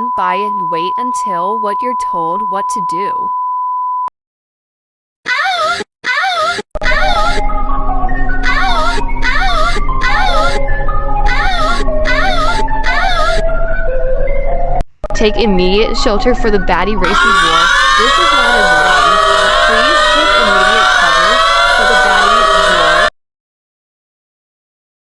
stand by and wait until what you're told what to do. Take immediate shelter for the baddie races war.